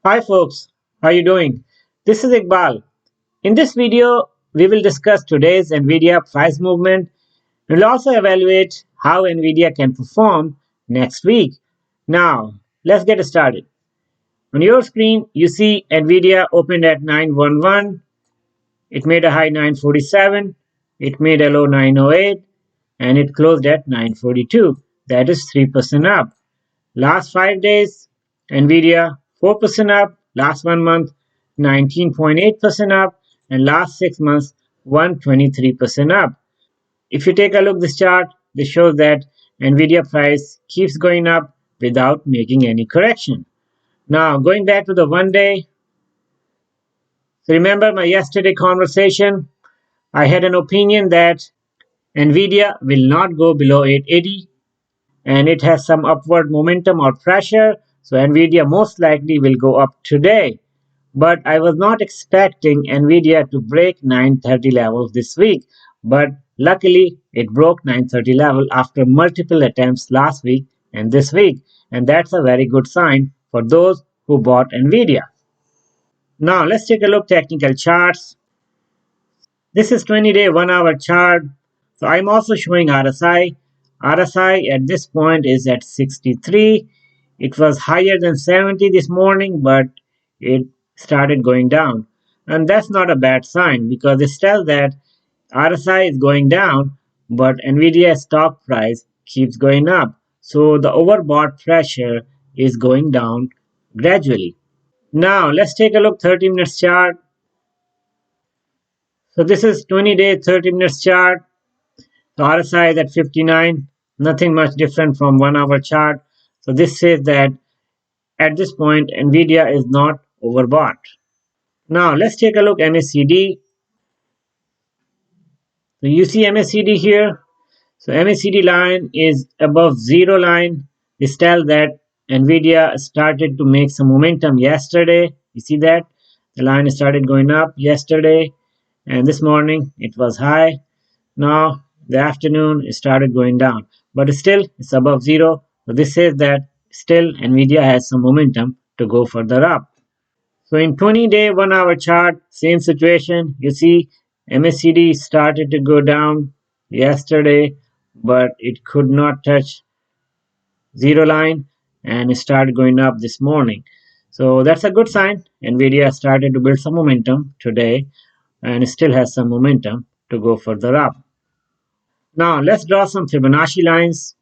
Hi folks, how are you doing? This is Iqbal. In this video, we will discuss today's NVIDIA price movement. We'll also evaluate how NVIDIA can perform next week. Now, let's get started. On your screen, you see NVIDIA opened at 911, it made a high 947, it made a low 908, and it closed at 942. That is 3% up. Last 5 days, Nvidia 4% up, last 1 month 19.8% up, and last 6 months 123% up. If you take a look at this chart, this shows that Nvidia price keeps going up without making any correction. Now going back to the 1 day, so remember my yesterday conversation, I had an opinion that Nvidia will not go below 880 and it has some upward momentum or pressure, so Nvidia most likely will go up today. But I was not expecting Nvidia to break 930 levels this week, but luckily it broke 930 level after multiple attempts last week and this week, and that's a very good sign for those who bought Nvidia. Now let's take a look at technical charts. This is 20-day 1-hour chart. So I'm also showing RSI. RSI at this point is at 63. It was higher than 70 this morning, but it started going down. And that's not a bad sign because it tells that RSI is going down, but Nvidia stock price keeps going up. So the overbought pressure is going down gradually. Now let's take a look 30 minutes chart. So this is 20-day 30 minutes chart. The RSI is at 59, nothing much different from 1-hour chart. So this says that at this point Nvidia is not overbought. Now let's take a look MACD. So you see MACD here. So MACD line is above zero line. This tells that Nvidia started to make some momentum yesterday. You see that? The line started going up yesterday and this morning it was high. Now the afternoon it started going down, but still it's above zero. So this says that still Nvidia has some momentum to go further up. So in 20-day 1-hour chart, same situation. You see MACD started to go down yesterday, but it could not touch zero line and it started going up this morning. So that's a good sign. Nvidia started to build some momentum today and it still has some momentum to go further up. Now let's draw some Fibonacci lines.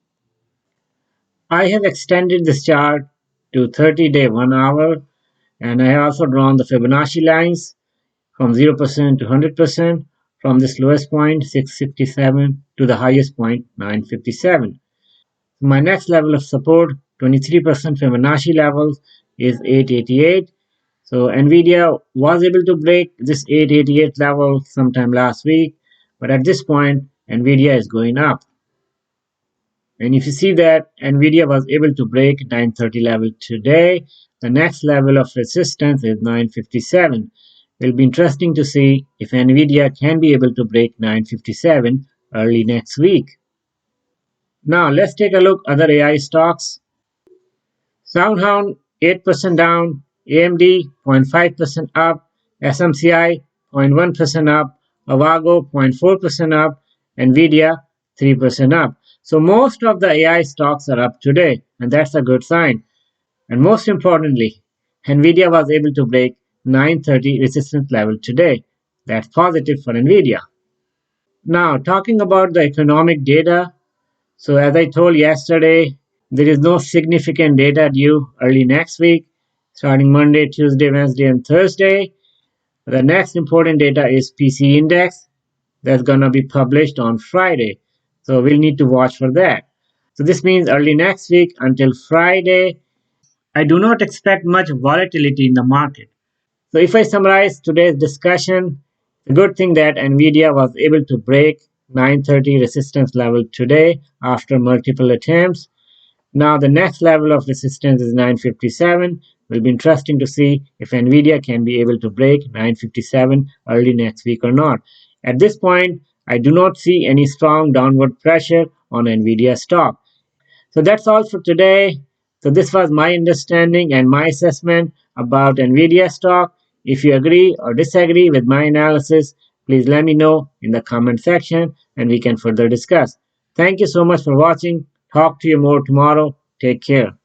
I have extended this chart to 30-day 1 hour, and I have also drawn the Fibonacci lines from 0% to 100%, from this lowest point 657 to the highest point 957. My next level of support, 23% Fibonacci levels, is 888. So Nvidia was able to break this 888 level sometime last week, but at this point Nvidia is going up. And if you see that Nvidia was able to break 930 level today, the next level of resistance is 957. It will be interesting to see if Nvidia can be able to break 957 early next week. Now let's take a look at other AI stocks. SoundHound 8% down, AMD 0.5% up, SMCI 0.1% up, Avago 0.4% up, Nvidia 3% up. So most of the AI stocks are up today, and that's a good sign. And most importantly, Nvidia was able to break 930 resistance level today. That's positive for Nvidia. Now talking about the economic data, so as I told yesterday, there is no significant data due early next week, starting Monday, Tuesday, Wednesday, and Thursday. The next important data is PC index. That's going to be published on Friday. So we'll need to watch for that. So this means early next week until Friday, I do not expect much volatility in the market. So if I summarize today's discussion, the good thing that Nvidia was able to break 930 resistance level today after multiple attempts. Now the next level of resistance is 957. Will be interesting to see if Nvidia can be able to break 957 early next week or not. At this point, I do not see any strong downward pressure on Nvidia stock. So that's all for today. So this was my understanding and my assessment about Nvidia stock. If you agree or disagree with my analysis, please let me know in the comment section and we can further discuss. Thank you so much for watching. Talk to you more tomorrow. Take care.